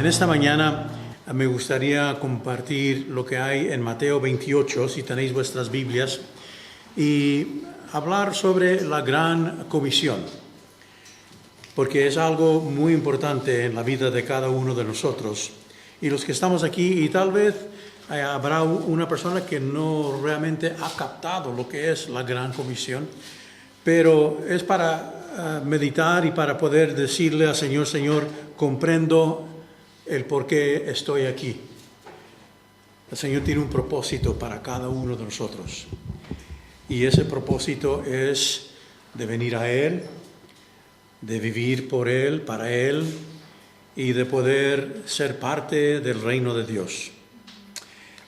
esta mañana me gustaría compartir lo que hay en Mateo 28, si tenéis vuestras Biblias, y hablar sobre la gran comisión, porque es algo muy importante en la vida de cada uno de nosotros. Y los que estamos aquí, y tal vez habrá una persona que no realmente ha captado lo que es la gran comisión, pero es para meditar y para poder decirle al Señor, Señor, comprendo el por qué estoy aquí. El Señor tiene un propósito para cada uno de nosotros. Y ese propósito es de venir a Él, de vivir por Él, para Él, y de poder ser parte del reino de Dios.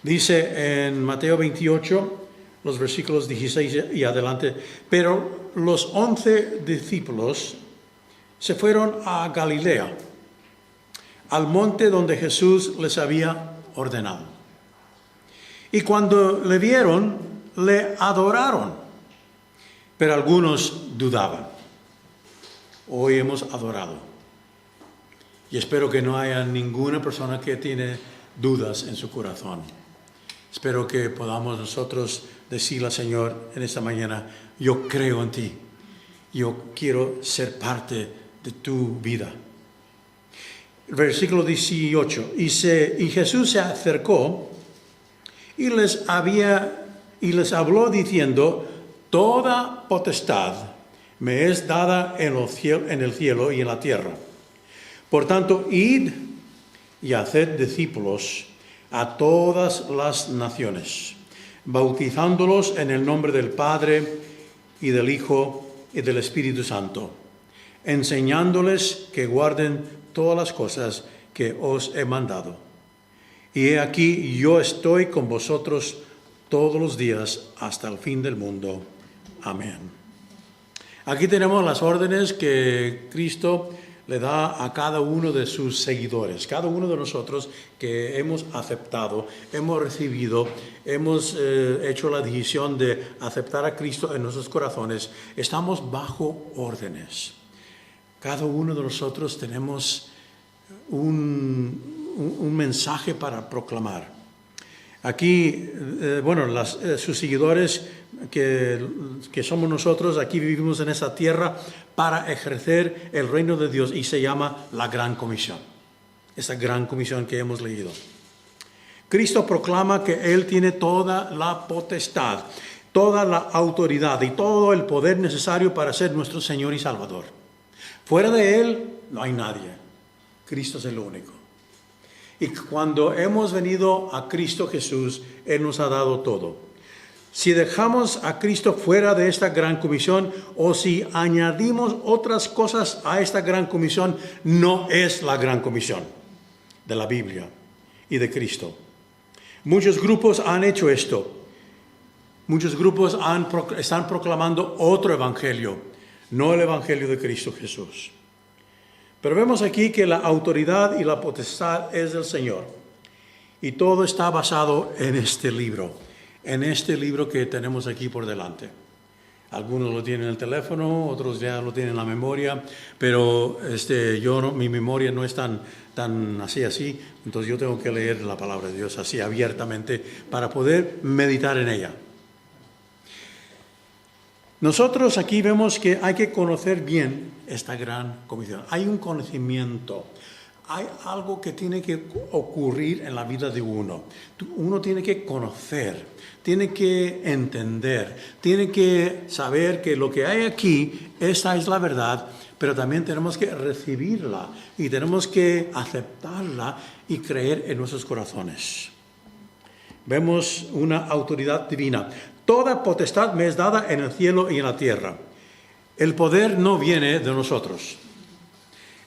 Dice en Mateo 28, los versículos 16 y adelante, pero los 11 discípulos se fueron a Galilea, al monte donde Jesús les había ordenado. Y cuando le vieron, le adoraron, pero algunos dudaban. Hoy hemos adorado. Y espero que no haya ninguna persona que tiene dudas en su corazón. Espero que podamos nosotros decirle al Señor en esta mañana, yo creo en ti. Yo quiero ser parte de tu vida. Versículo 18. Y Jesús se acercó y les habló diciendo, toda potestad me es dada en el cielo y en la tierra. Por tanto, id y haced discípulos a todas las naciones, bautizándolos en el nombre del Padre y del Hijo y del Espíritu Santo, enseñándoles que guarden todas las cosas que os he mandado. Y he aquí, yo estoy con vosotros todos los días hasta el fin del mundo. Amén. Aquí tenemos las órdenes que Cristo le da a cada uno de sus seguidores, cada uno de nosotros que hemos aceptado, hemos recibido, hemos hecho la decisión de aceptar a Cristo en nuestros corazones. Estamos bajo órdenes. Cada uno de nosotros tenemos un mensaje para proclamar. Aquí, sus seguidores que somos nosotros, aquí vivimos en esta tierra para ejercer el reino de Dios y se llama la Gran Comisión. Esa Gran Comisión que hemos leído. Cristo proclama que Él tiene toda la potestad, toda la autoridad y todo el poder necesario para ser nuestro Señor y Salvador. Fuera de Él no hay nadie. Cristo es el único. Y cuando hemos venido a Cristo Jesús, Él nos ha dado todo. Si dejamos a Cristo fuera de esta gran comisión o si añadimos otras cosas a esta gran comisión, no es la gran comisión de la Biblia y de Cristo. Muchos grupos han hecho esto. Muchos grupos están proclamando otro evangelio, no el evangelio de Cristo Jesús. Pero vemos aquí que la autoridad y la potestad es del Señor. Y todo está basado en este libro que tenemos aquí por delante. Algunos lo tienen en el teléfono, otros ya lo tienen en la memoria, pero mi memoria no es tan así, entonces yo tengo que leer la palabra de Dios así abiertamente para poder meditar en ella. Nosotros aquí vemos que hay que conocer bien esta gran comisión. Hay un conocimiento, hay algo que tiene que ocurrir en la vida de uno. Uno tiene que conocer, tiene que entender, tiene que saber que lo que hay aquí, esta es la verdad, pero también tenemos que recibirla y tenemos que aceptarla y creer en nuestros corazones. Vemos una autoridad divina. Toda potestad me es dada en el cielo y en la tierra. El poder no viene de nosotros.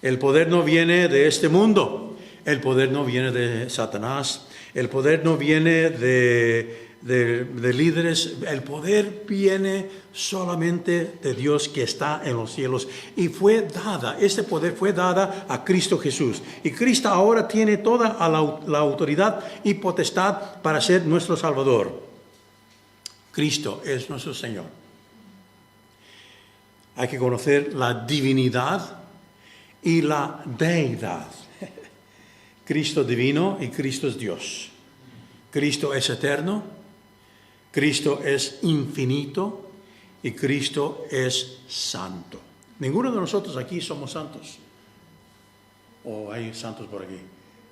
El poder no viene de este mundo. El poder no viene de Satanás. El poder no viene de líderes. El poder viene solamente de Dios que está en los cielos. Y este poder fue dada a Cristo Jesús. Y Cristo ahora tiene toda la autoridad y potestad para ser nuestro Salvador. Cristo es nuestro Señor. Hay que conocer la divinidad y la deidad. Cristo divino y Cristo es Dios. Cristo es eterno, Cristo es infinito y Cristo es santo. Ninguno de nosotros aquí somos santos. ¿O hay santos por aquí?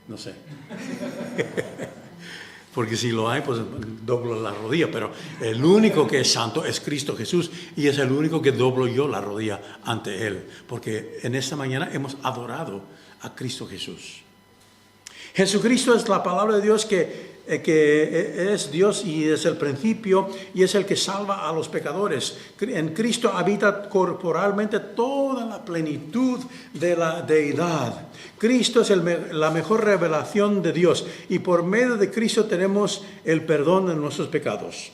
No sé. Porque si lo hay, pues doblo la rodilla. Pero el único que es santo es Cristo Jesús. Y es el único que doblo yo la rodilla ante Él. Porque en esta mañana hemos adorado a Cristo Jesús. Jesucristo es la palabra de Dios que es Dios y es el principio y es el que salva a los pecadores. En Cristo habita corporalmente toda la plenitud de la deidad. Cristo es la mejor revelación de Dios y por medio de Cristo tenemos el perdón de nuestros pecados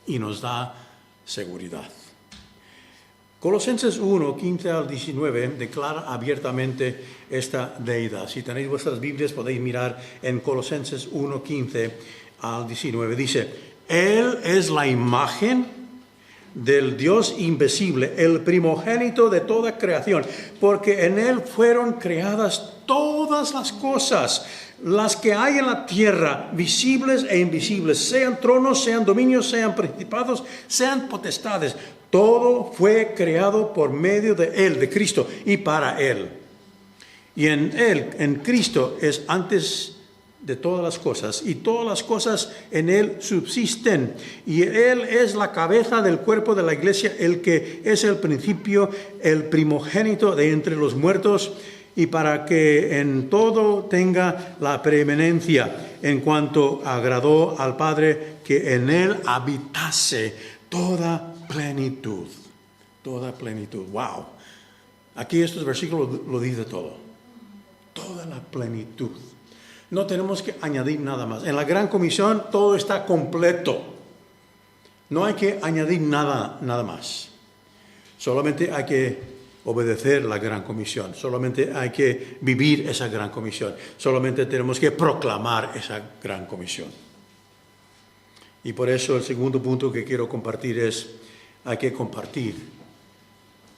y nos da seguridad. Colosenses 1, 15 al 19 declara abiertamente esta deidad. Si tenéis vuestras Biblias podéis mirar en Colosenses 1, 15 al 19. Dice, Él es la imagen del Dios invisible, el primogénito de toda creación, porque en Él fueron creadas todas las cosas, las que hay en la tierra, visibles e invisibles, sean tronos, sean dominios, sean principados, sean potestades. Todo fue creado por medio de Él, de Cristo, y para Él. Y en Él, en Cristo, es antes de todas las cosas, y todas las cosas en Él subsisten. Y Él es la cabeza del cuerpo de la iglesia, el que es el principio, el primogénito de entre los muertos, y para que en todo tenga la preeminencia, en cuanto agradó al Padre que en Él habitase toda plenitud, toda plenitud. Wow. Aquí estos versículos lo dice todo. Toda la plenitud. No tenemos que añadir nada más. En la Gran Comisión todo está completo. No hay que añadir nada más. Solamente hay que obedecer la Gran Comisión. Solamente hay que vivir esa Gran Comisión. Solamente tenemos que proclamar esa Gran Comisión. Y por eso el segundo punto que quiero compartir es hay que compartir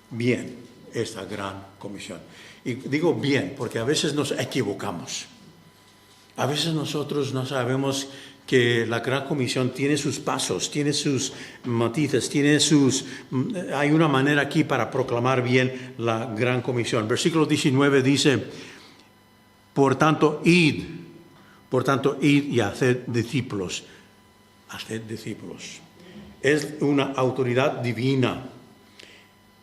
bien esta gran comisión. Y digo bien porque a veces nos equivocamos. A veces nosotros no sabemos que la gran comisión tiene sus pasos, tiene sus matices, hay una manera aquí para proclamar bien la gran comisión. Versículo 19 dice, por tanto, id y haced discípulos. Haced discípulos. Es una autoridad divina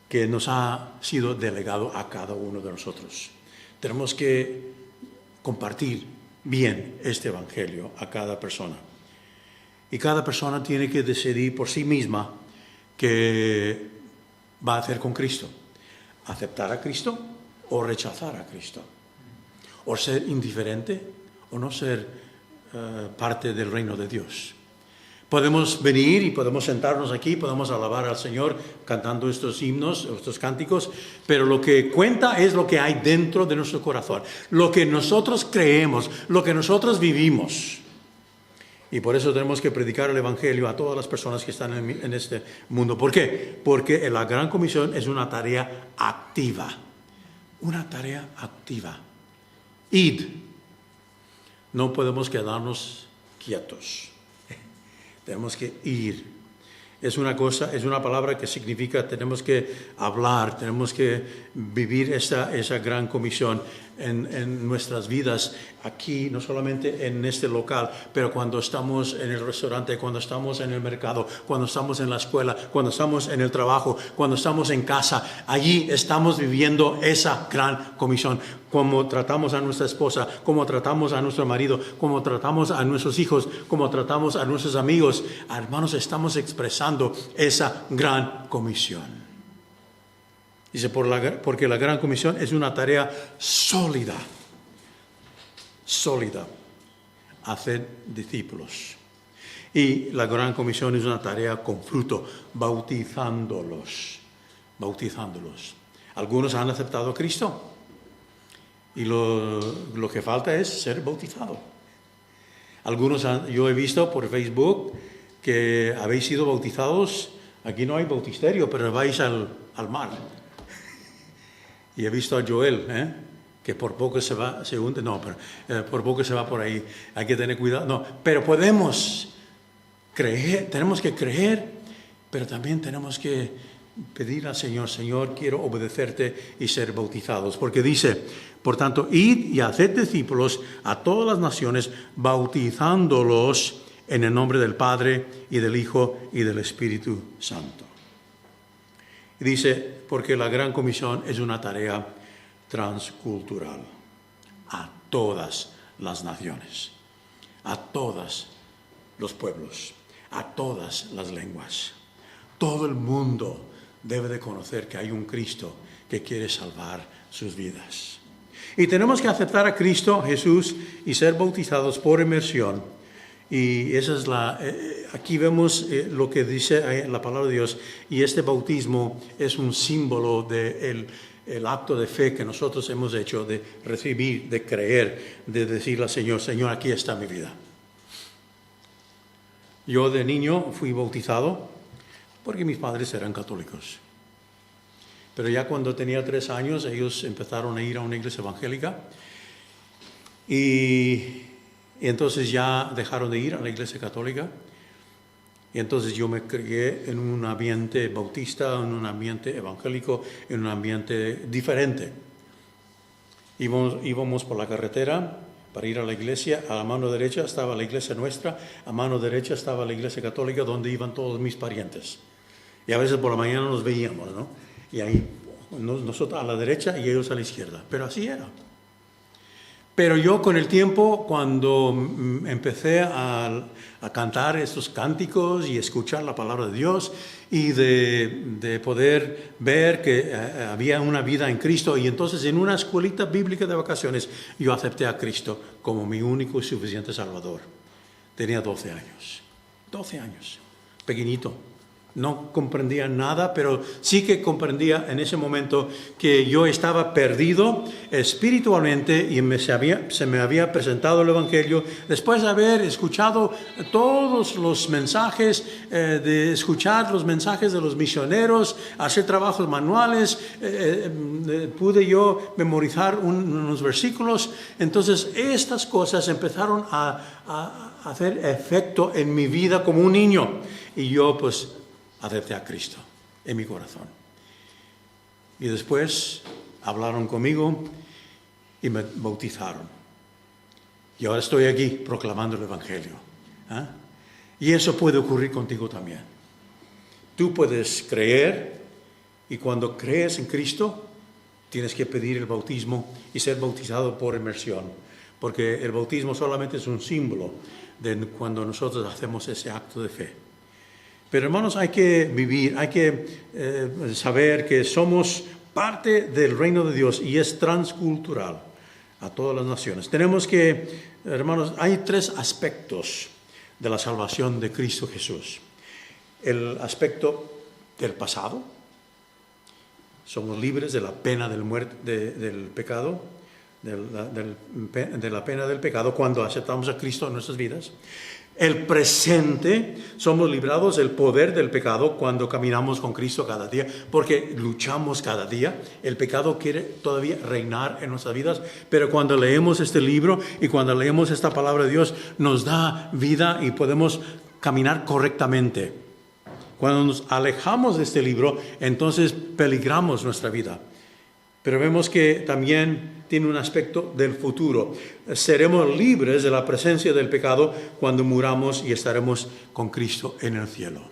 que nos ha sido delegado a cada uno de nosotros. Tenemos que compartir bien este evangelio a cada persona. Y cada persona tiene que decidir por sí misma qué va a hacer con Cristo. Aceptar a Cristo o rechazar a Cristo. O ser indiferente o no ser parte del reino de Dios. Podemos venir y podemos sentarnos aquí, podemos alabar al Señor cantando estos himnos, estos cánticos, pero lo que cuenta es lo que hay dentro de nuestro corazón, lo que nosotros creemos, lo que nosotros vivimos. Y por eso tenemos que predicar el Evangelio a todas las personas que están en este mundo. ¿Por qué? Porque la Gran Comisión es una tarea activa. Una tarea activa. Id. No podemos quedarnos quietos. Tenemos que ir. Es una palabra que significa tenemos que hablar, tenemos que vivir esa gran comisión en nuestras vidas aquí, no solamente en este local, pero cuando estamos en el restaurante, cuando estamos en el mercado, cuando estamos en la escuela, cuando estamos en el trabajo, cuando estamos en casa, allí estamos viviendo esa gran comisión. Cómo tratamos a nuestra esposa, cómo tratamos a nuestro marido, cómo tratamos a nuestros hijos, cómo tratamos a nuestros amigos. Hermanos, estamos expresando esa gran comisión. Dice, porque la gran comisión es una tarea sólida. Sólida. Hacer discípulos. Y la gran comisión es una tarea con fruto, bautizándolos. Bautizándolos. Algunos han aceptado a Cristo. Y lo que falta es ser bautizado. Algunos yo he visto por Facebook que habéis sido bautizados. Aquí no hay bautisterio, pero vais al mar. Y he visto a Joel, que por poco se hunde, no, pero por poco se va por ahí, hay que tener cuidado, no, pero podemos creer, tenemos que creer, pero también tenemos que pedir al Señor, Señor, quiero obedecerte y ser bautizados, porque dice, por tanto, id y haced discípulos a todas las naciones, bautizándolos en el nombre del Padre y del Hijo y del Espíritu Santo. Y dice, porque la gran comisión es una tarea transcultural a todas las naciones, a todos los pueblos, a todas las lenguas. Todo el mundo debe de conocer que hay un Cristo que quiere salvar sus vidas. Y tenemos que aceptar a Cristo Jesús y ser bautizados por inmersión. Y esa es aquí vemos lo que dice la palabra de Dios. Y este bautismo es un símbolo del acto de fe que nosotros hemos hecho, de recibir, de creer, de decirle al Señor, Señor, aquí está mi vida. Yo de niño fui bautizado porque mis padres eran católicos. Pero ya cuando tenía 3 años, ellos empezaron a ir a una iglesia evangélica y entonces ya dejaron de ir a la iglesia católica. Y entonces yo me crié en un ambiente bautista, en un ambiente evangélico, en un ambiente diferente. Íbamos por la carretera para ir a la iglesia. A la mano derecha estaba la iglesia nuestra, a mano derecha estaba la iglesia católica donde iban todos mis parientes. Y a veces por la mañana nos veíamos, ¿no? Y ahí nosotros a la derecha y ellos a la izquierda. Pero así era. Pero yo con el tiempo, cuando empecé a cantar estos cánticos y escuchar la palabra de Dios y de poder ver que había una vida en Cristo, y entonces en una escuelita bíblica de vacaciones yo acepté a Cristo como mi único y suficiente Salvador. Tenía 12 años. 12 años. Pequeñito. No comprendía nada, pero sí que comprendía en ese momento que yo estaba perdido espiritualmente y se me había presentado el Evangelio después de haber escuchado todos los mensajes, de escuchar los mensajes de los misioneros, hacer trabajos manuales, pude yo memorizar unos versículos. Entonces estas cosas empezaron a hacer efecto en mi vida como un niño y yo pues acepté a Cristo en mi corazón. Y después hablaron conmigo y me bautizaron. Y ahora estoy aquí proclamando el Evangelio. ¿Eh? Y eso puede ocurrir contigo también. Tú puedes creer y cuando crees en Cristo tienes que pedir el bautismo y ser bautizado por inmersión. Porque el bautismo solamente es un símbolo de cuando nosotros hacemos ese acto de fe. Pero hermanos, hay que vivir, hay que saber que somos parte del reino de Dios y es transcultural a todas las naciones. Tenemos que, hermanos, hay 3 aspectos de la salvación de Cristo Jesús. El aspecto del pasado, somos libres de la pena del pecado, de la pena del pecado cuando aceptamos a Cristo en nuestras vidas. El presente, somos librados del poder del pecado cuando caminamos con Cristo cada día, porque luchamos cada día. El pecado quiere todavía reinar en nuestras vidas, pero cuando leemos este libro y cuando leemos esta palabra de Dios, nos da vida y podemos caminar correctamente. Cuando nos alejamos de este libro, entonces peligramos nuestra vida. Pero vemos que también tiene un aspecto del futuro. Seremos libres de la presencia del pecado cuando muramos y estaremos con Cristo en el cielo.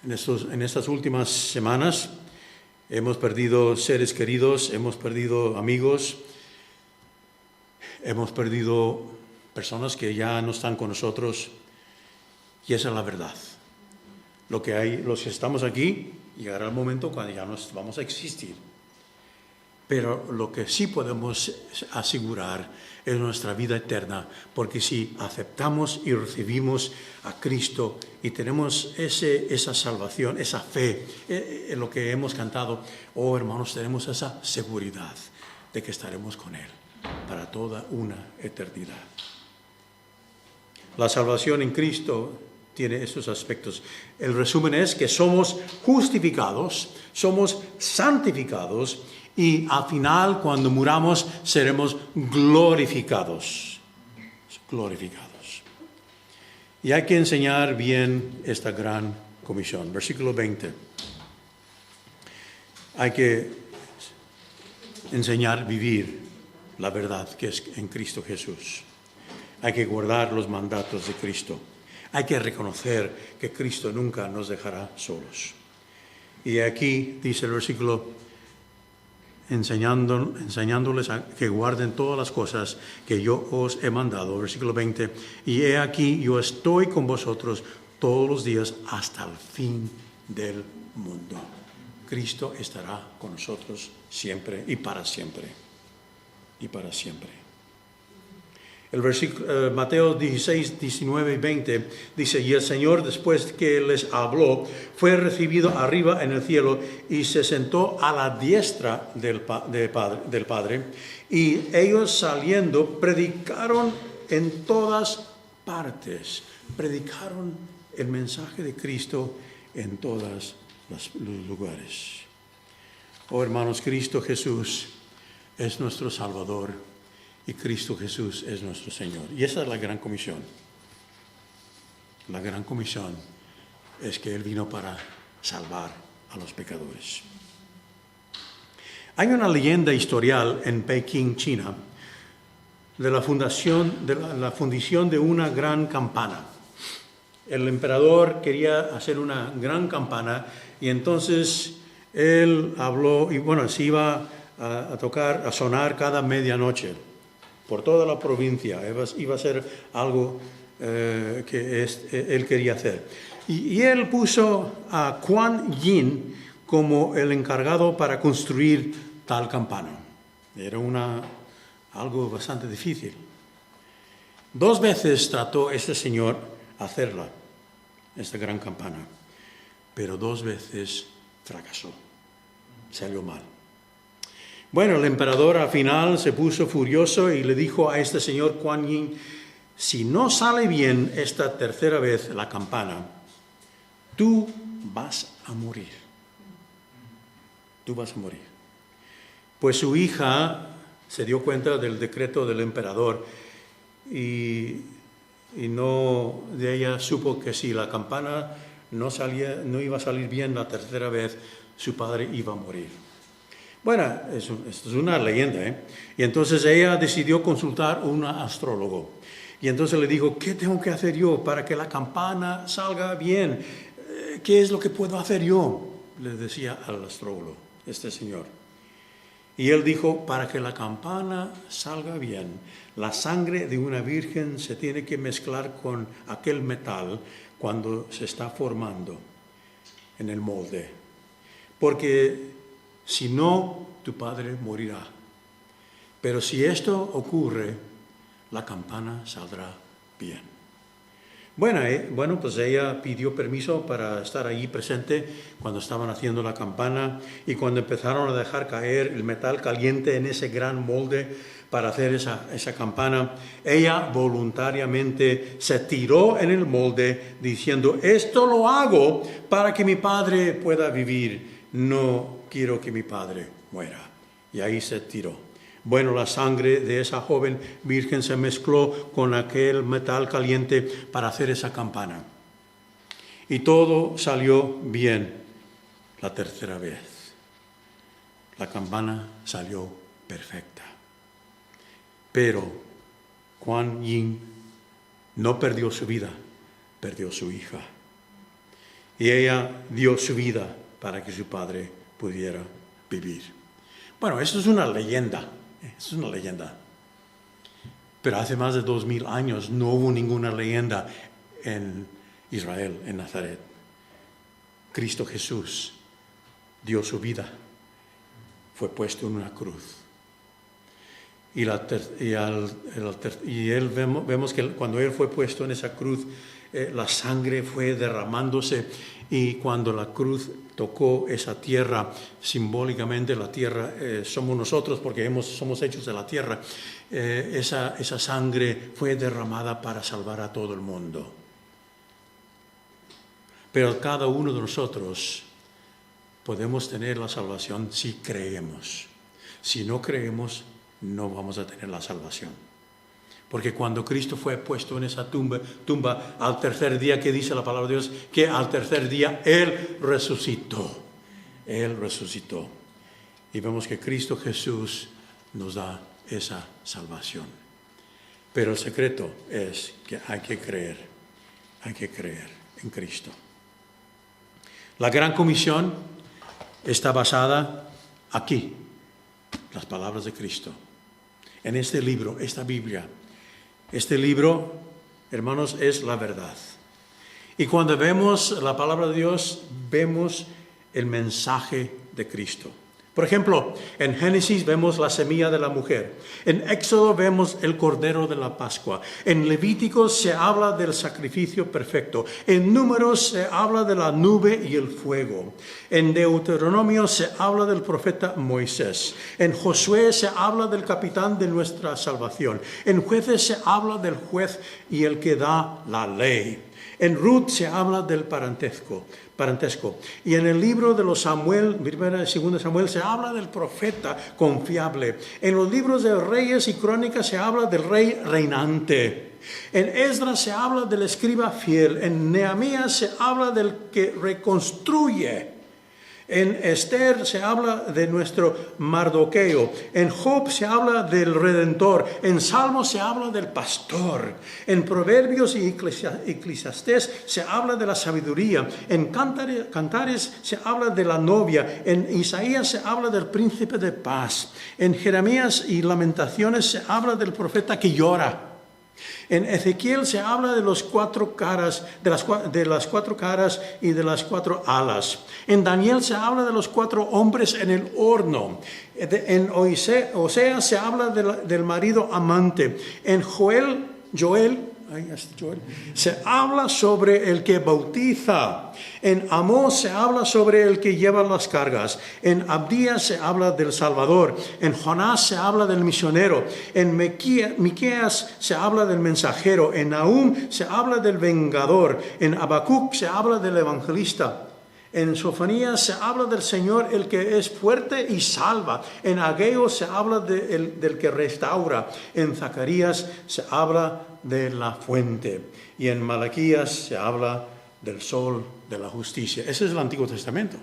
En estas últimas semanas hemos perdido seres queridos, hemos perdido amigos, hemos perdido personas que ya no están con nosotros, y esa es la verdad. Los que estamos aquí, llegará el momento cuando ya no vamos a existir. Pero lo que sí podemos asegurar es nuestra vida eterna, porque si aceptamos y recibimos a Cristo y tenemos esa salvación, esa fe, en lo que hemos cantado, oh hermanos, tenemos esa seguridad de que estaremos con Él para toda una eternidad. La salvación en Cristo tiene estos aspectos. El resumen es que somos justificados, somos santificados y al final, cuando muramos, seremos glorificados. Glorificados. Y hay que enseñar bien esta gran comisión. Versículo 20. Hay que enseñar, vivir la verdad que es en Cristo Jesús. Hay que guardar los mandatos de Cristo. Hay que reconocer que Cristo nunca nos dejará solos. Y aquí dice el versículo, enseñándoles a que guarden todas las cosas que yo os he mandado. Versículo 20. Y he aquí, yo estoy con vosotros todos los días hasta el fin del mundo. Cristo estará con nosotros siempre y para siempre. Y para siempre. El versículo, Mateo 16, 19 y 20 dice, y el Señor, después que les habló, fue recibido arriba en el cielo y se sentó a la diestra del Padre. Y ellos saliendo predicaron en todas partes. Predicaron el mensaje de Cristo en todos los lugares. Oh hermanos, Cristo Jesús es nuestro Salvador. Y Cristo Jesús es nuestro Señor. Y esa es la gran comisión. La gran comisión es que Él vino para salvar a los pecadores. Hay una leyenda historial en Pekín, China, de la fundición de una gran campana. El emperador quería hacer una gran campana y entonces él habló, y bueno, se iba a sonar cada medianoche por toda la provincia. Iba a ser algo que él quería hacer. Y él puso a Kuan Yin como el encargado para construir tal campana. Era algo bastante difícil. 2 veces trató este señor hacerla, esta gran campana, pero 2 veces fracasó. Salió mal. Bueno, el emperador al final se puso furioso y le dijo a este señor Kuan Yin, si no sale bien esta tercera vez la campana, tú vas a morir. Tú vas a morir. Pues su hija se dio cuenta del decreto del emperador y de ella supo que si la campana no iba a salir bien la tercera vez, su padre iba a morir. Bueno, esto es una leyenda, ¿eh? Y entonces ella decidió consultar a un astrólogo. Y entonces le dijo, ¿qué tengo que hacer yo para que la campana salga bien? ¿Qué es lo que puedo hacer yo? Le decía al astrólogo, este señor. Y él dijo, para que la campana salga bien, la sangre de una virgen se tiene que mezclar con aquel metal cuando se está formando en el molde. Porque si no, tu padre morirá. Pero si esto ocurre, la campana saldrá bien. Bueno, pues ella pidió permiso para estar allí presente cuando estaban haciendo la campana y cuando empezaron a dejar caer el metal caliente en ese gran molde para hacer esa campana, ella voluntariamente se tiró en el molde diciendo, esto lo hago para que mi padre pueda vivir. No quiero que mi padre muera. Y ahí se tiró. Bueno, la sangre de esa joven virgen se mezcló con aquel metal caliente para hacer esa campana. Y todo salió bien la tercera vez. La campana salió perfecta. Pero Kuan Yin no perdió su vida, perdió su hija. Y ella dio su vida para que su padre pudiera vivir. Bueno, esto es una leyenda. Es una leyenda. Pero hace más de 2000 años no hubo ninguna leyenda en Israel, en Nazaret. Cristo Jesús dio su vida. Fue puesto en una cruz. Y vemos que cuando Él fue puesto en esa cruz, la sangre fue derramándose y cuando la cruz tocó esa tierra, simbólicamente la tierra somos nosotros porque somos hechos de la tierra, esa sangre fue derramada para salvar a todo el mundo. Pero cada uno de nosotros podemos tener la salvación si creemos. Si no creemos, no vamos a tener la salvación. Porque cuando Cristo fue puesto en esa tumba al tercer día, que dice la palabra de Dios, que al tercer día Él resucitó. Él resucitó. Y vemos que Cristo Jesús nos da esa salvación. Pero el secreto es que hay que creer en Cristo. La gran comisión está basada aquí, las palabras de Cristo, en este libro, esta Biblia. Este libro, hermanos, es la verdad. Y cuando vemos la palabra de Dios, vemos el mensaje de Cristo. Por ejemplo, en Génesis vemos la semilla de la mujer. En Éxodo vemos el cordero de la Pascua. En Levítico se habla del sacrificio perfecto. En Números se habla de la nube y el fuego. En Deuteronomio se habla del profeta Moisés. En Josué se habla del capitán de nuestra salvación. En Jueces se habla del juez y el que da la ley. En Ruth se habla del parentesco. Y en el libro de los Samuel, 1 y 2 Samuel, se habla del profeta confiable. En los libros de Reyes y Crónicas se habla del rey reinante. En Esdras se habla del escriba fiel. En Nehemías se habla del que reconstruye. En Esther se habla de nuestro Mardoqueo. En Job se habla del Redentor. En Salmos se habla del pastor. En Proverbios y Eclesiastés se habla de la sabiduría. En Cantares se habla de la novia. En Isaías se habla del príncipe de paz. En Jeremías y Lamentaciones se habla del profeta que llora. En Ezequiel se habla de las cuatro caras, de las cuatro caras y de las cuatro alas. En Daniel se habla de los 4 hombres en el horno. En Oseas se habla del marido amante. En Joel se habla sobre el que bautiza. En Amós se habla sobre el que lleva las cargas. En Abdías se habla del Salvador. En Jonás se habla del misionero. En Miqueas se habla del mensajero. En Nahum se habla del vengador. En Habacuc se habla del evangelista. En Sofonías se habla del Señor, el que es fuerte y salva. En Ageo se habla del que restaura. En Zacarías se habla de la fuente. Y en Malaquías se habla del sol de la justicia. Ese es el Antiguo Testamento.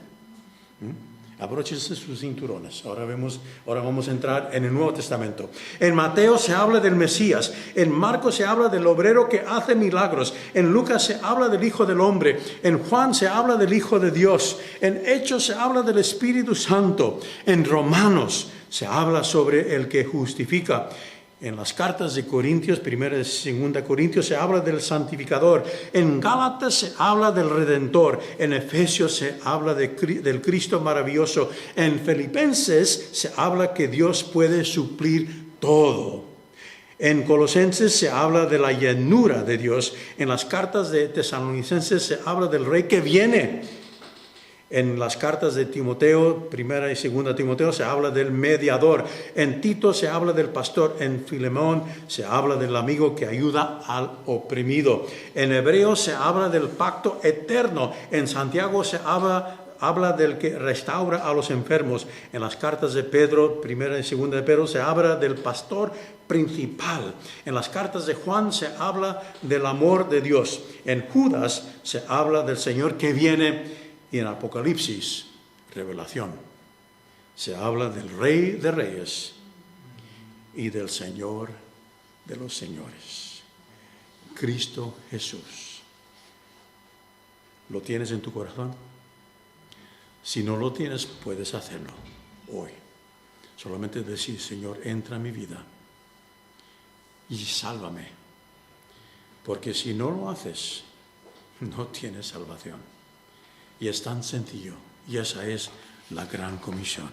Abróchense sus cinturones. Ahora vamos a entrar en el Nuevo Testamento. En Mateo se habla del Mesías. En Marcos se habla del obrero que hace milagros. En Lucas se habla del Hijo del Hombre. En Juan se habla del Hijo de Dios. En Hechos se habla del Espíritu Santo. En Romanos se habla sobre el que justifica. En las cartas de Corintios, 1 y 2 Corintios, se habla del santificador. En Gálatas se habla del redentor. En Efesios se habla del Cristo maravilloso. En Filipenses se habla que Dios puede suplir todo. En Colosenses se habla de la llenura de Dios. En las cartas de Tesalonicenses se habla del Rey que viene. En las cartas de Timoteo, 1 y 2 Timoteo, se habla del mediador. En Tito se habla del pastor. En Filemón se habla del amigo que ayuda al oprimido. En Hebreos se habla del pacto eterno. En Santiago se habla del que restaura a los enfermos. En las cartas de Pedro, 1 y 2 de Pedro, se habla del pastor principal. En las cartas de Juan se habla del amor de Dios. En Judas se habla del Señor que viene. Y en Apocalipsis, Revelación, se habla del Rey de Reyes y del Señor de los Señores, Cristo Jesús. ¿Lo tienes en tu corazón? Si no lo tienes, puedes hacerlo hoy. Solamente decir: Señor, entra en mi vida y sálvame. Porque si no lo haces, no tienes salvación. Y es tan sencillo, y esa es la gran comisión.